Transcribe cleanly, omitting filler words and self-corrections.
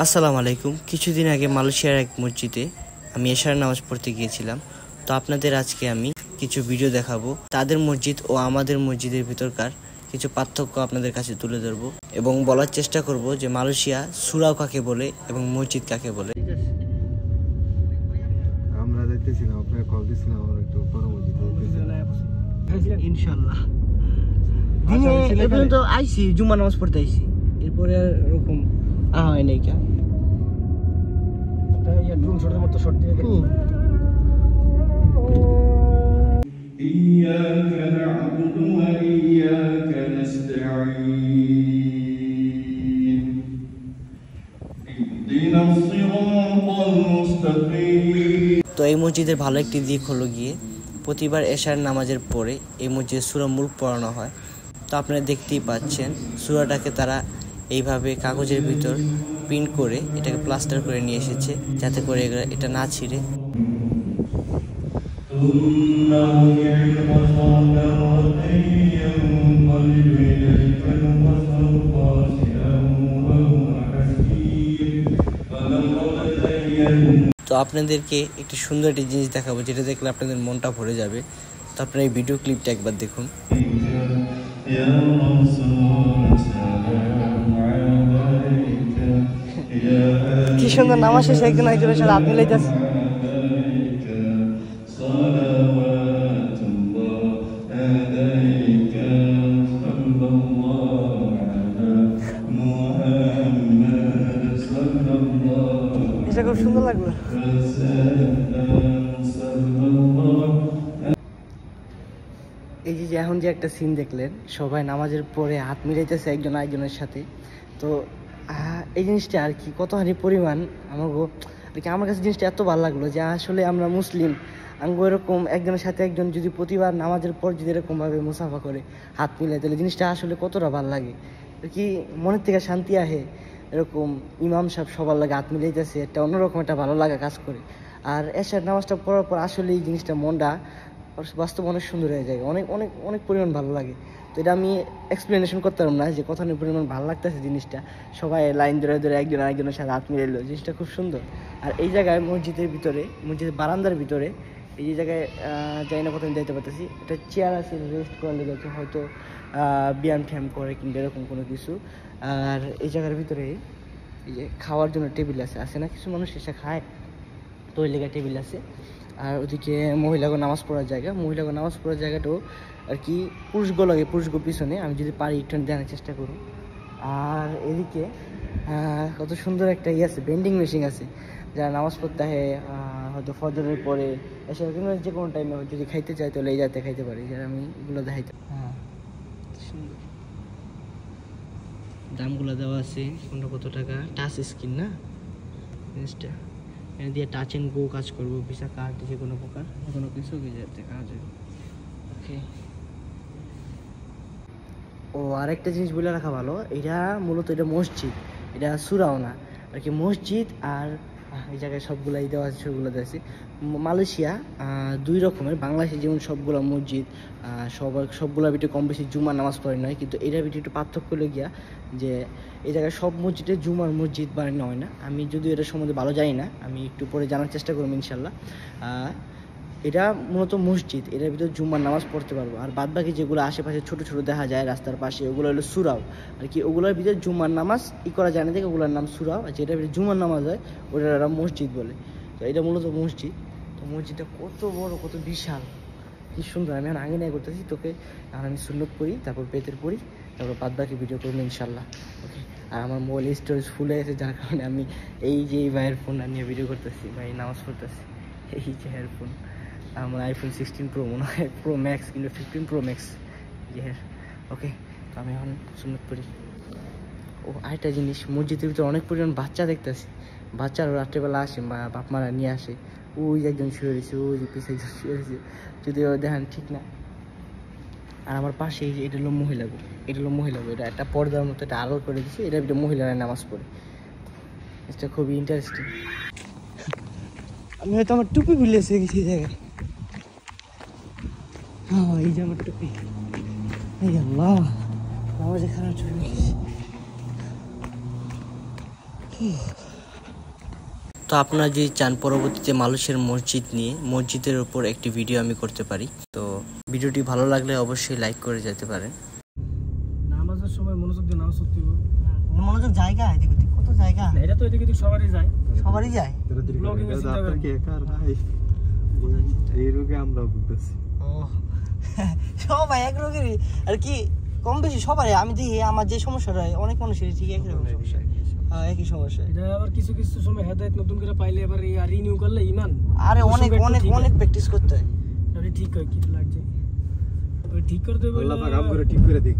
আসসালামু আলাইকুম। কিছুদিন আগে মালয়েশিয়ার এক মসজিদে আমি এশার নামাজ পড়তে গিয়েছিলাম। তো আপনাদের আজকে আমি কিছু ভিডিও দেখাবো, তাদের মসজিদ ও আমাদের মসজিদের ভিতরকার কিছু পার্থক্য আপনাদের কাছে তুলে ধরবো এবং বলার চেষ্টা করব যে মালয়েশিয়া সুরাও কাকে বলে এবং মসজিদ কাকে বলে। আমরা দেখতেছিলাম, আপনার কল দিছিলাম, আমরা একটু বড় মসজিদ ইনশাআল্লাহ দিনে পর্যন্ত আইছি, জুম্মা নামাজ পড়তে আইছি, এরপরে এরকম হয় নাই কে ড্রোন শটের মতো শট দিয়ে إياك نعبد وإياك نستعين اهدنا الصراط المستقيم। তো এই মসজিদের ভালো একটি দিক হলো গিয়ে প্রতিবার এশার নামাজের পরে এই মসজিদে সূরা মুলক পড়ানো হয়। তো আপনারা দেখতেই পাচ্ছেন সূরাটাকে তারা এইভাবে কাগজের ভিতর প্রিন্ট করে এটাকে প্লাস্টার করে নিয়ে এসেছে, যাতে করে এটা না ছিঁড়ে। তো আপনাদেরকে একটি সুন্দর একটি জিনিস দেখাবো, যেটা দেখলে আপনাদের মনটা ভরে যাবে। তো আপনারা এই ভিডিও ক্লিপটা একবার দেখুন। কি সুন্দর নামাজ শেষে একজন একজনের সাথে হাত মিলাইতেছে। এটা খুব সুন্দর লাগলো। এই যে এখন যে একটা সিন দেখলেন, সবাই নামাজের পরে হাত মিলাইতেছে একজন আরেকজনের সাথে। তো এই জিনিসটা আর কি কতখানি পরিমাণ আমার কাছে জিনিসটা এত ভালো লাগলো যে আসলে আমরা মুসলিম, আঙ্গো এরকম একজনের সাথে একজন যদি প্রতিবার নামাজের পর যদি এরকমভাবে মুসাফা করে হাত মিলাই, তাহলে জিনিসটা আসলে কতটা ভালো লাগে, কি মনের থেকে শান্তি আহে। এরকম ইমাম সাহেব সবার লাগে হাত মিলাইতেছে, একটা অন্যরকম একটা ভালো লাগা কাজ করে। আর এশার নামাজটা পড়ার পর আসলে এই জিনিসটা মনটা বাস্তব অনেক সুন্দর হয়ে যায়, অনেক অনেক অনেক পরিমাণ ভালো লাগে। তো এটা আমি এক্সপ্লেনেশন করতে পারলাম না যে কতখানি পরিমাণ ভালো লাগতেছে জিনিসটা। সবাই লাইন ধরে ধরে একজন আরেকজনের সাথে হাত মিলাইলো, জিনিসটা খুব সুন্দর। আর এই জায়গায় মসজিদের ভিতরে, মসজিদের বারান্দার ভিতরে এই যে জায়গায় যাই না কত আমি যাইতে পারতেছি, এটা চেয়ার আছে, রেস্ট করার লেগে হয়তো ব্যায়াম ট্যাম করে কিংবা এরকম কোনো কিছু। আর এই জায়গার ভিতরে এই যে খাওয়ার জন্য টেবিল আছে না, কিছু মানুষ এসে খায়, তো ওই লেগে টেবিল আছে। আর ওদিকে মহিলাগো নামাজ পড়ার জায়গাটাও আর কি পুরুষগো লাগে, পুরুষগো পিছনে, আমি যদি পারি একটু দেখানোর চেষ্টা করুন। আর এদিকে কত সুন্দর একটা আছে, বেন্ডিং মেশিন আছে, যারা নামাজ পড়তে হয় হয়তো ফজরের পরে এসে যে কোনো টাইমে যদি খাইতে চাই তাহলে এই যাতে খাইতে পারি, যারা আমি এগুলো দেখাইতে। সুন্দর দামগুলো দেওয়া আছে, কোনটা কত টাকা, টাচ স্ক্রিন না জিনিসটা, এখানে দিয়ে টাচ অ্যান্ড গো কাজ করবো, ভিসা কার্ড যে কোনো প্রকার কোনো কিছু যাতে কাজ হবে। ওকে। ও আরেকটা জিনিস বলে রাখা ভালো, এটা মূলত এটা মসজিদ, এটা সুরাও না আর কি, মসজিদ। আর এই জায়গায় সবগুলাই দেওয়া আছে, সবগুলো দেওয়া আছে। মালয়েশিয়া দুই রকমের, বাংলাদেশে যেমন সবগুলো মসজিদ সবগুলোর ভিতরে কম বেশি জুমার নামাজ পড়ে নয়, কিন্তু এটার ভিতরে একটু পার্থক্য হলো গিয়া যে এই জায়গায় সব মসজিদে জুমার মসজিদ বানানো হয় না। আমি যদিও এটার সম্বন্ধে ভালো জানি না, আমি একটু পরে জানার চেষ্টা করবো ইনশাল্লাহ। এটা মূলত মসজিদ, এটার ভিতরে জুম্মার নামাজ পড়তে পারবো। আর বাদ বাকি যেগুলো আশেপাশে ছোটো ছোটো দেখা যায় রাস্তার পাশে, ওগুলো হলো সুরাও আর কি, ওগুলোর ভিতরে জুম্মার নামাজ করা যায় না দেখে ওগুলোর নাম সুরাও। আর যেটার ভিতরে জুম্মার নামাজ হয় ওটা মসজিদ বলে। তো এটা মূলত মসজিদ। তো মসজিদটা কত বড়, কত বিশাল, কি সুন্দর। আমি আগে নাই করতেছি তোকে, আর আমি সুন্নত পড়ি, তারপর বেতের পড়ি, তারপর বাদ বাকি ভিডিও করবো ইনশাল্লাহ। ওকে। আর আমার মোবাইল স্টোরেজ ফুল হয়ে গেছে, যার কারণে আমি এই যে এই ভাইয়ের ফোনটা নিয়ে ভিডিও করতেছি, ভাই নামাজ পড়তেছি, এই যে হেডফোন। আমার আইফোন 16 প্রো মনে হয়, প্রো ম্যাক্স কিন্তু 15 প্রো ম্যাক্স ইয়ের। ওকে। তো আমি এখন সুন্নত পড়ি। ও আরেকটা জিনিস, মসজিদের ভিতরে অনেক পরিমাণ বাচ্চা দেখতেছি, বাচ্চারা রাত্রেবেলা আসে, বাপ মারা নিয়ে আসে। ওই একজন শুয়ে রয়েছে, ওই যে পিছিয়ে একজন শুয়ে রয়েছে, যদিও দেখেন ঠিক না। আর আমার পাশে এটা হলো মহিলাগো, এটা একটা পর্দার মতো একটা আলো করে দিচ্ছে, এটা একটা মহিলারা নামাজ পড়ে। এটা খুবই ইন্টারেস্টিং। আমি হয়তো আমার টুপি ভুলে এসে গেছি এই জায়গায়। হ্যাঁ, এই যে আমার টুপি। এই আল্লাহ, আমার যে খারাপ টুপি। তো আপনারা যদি চান পরবর্তীতে মালয়েশিয়ার মসজিদ নিয়ে মসজিদের উপর একটি ভিডিও আমি করতে পারি, তো ভিডিওটি ভালো লাগলে অবশ্যই লাইক করে যেতে পারেন। নামাজের সময় মনোযোগ দিয়ে নামাজ পড়তে হবে। মনোযোগ জায়গা এদিক ওদিক কত জায়গা, এটা তো এদিকে সবারই যায়। সবারই যায়। ব্লগিং এর চিন্তা আপনার কি একার ভাই? এই রোগে আমরা ভুগতেছি। ও সবাই এক রোগেরই আর কি, কম বেশি সবারই। আমি দেখি আমার যে সমস্যাটা হয় অনেক মানুষের ঠিক একই রকম সমস্যা। হ্যাঁ, একই সমস্যা। এটা আবার কিছু কিছু সময় হেদায়েত নতুন করে পাইলে আবার রিনিউ করলে ঈমান আরে অনেক অনেক অনেক প্র্যাকটিস করতে হয়। ঠিক হয় কি লাগছে ওই ঠিক করতে হবে। আল্লাহ পাক আম করে ঠিক করে দিক।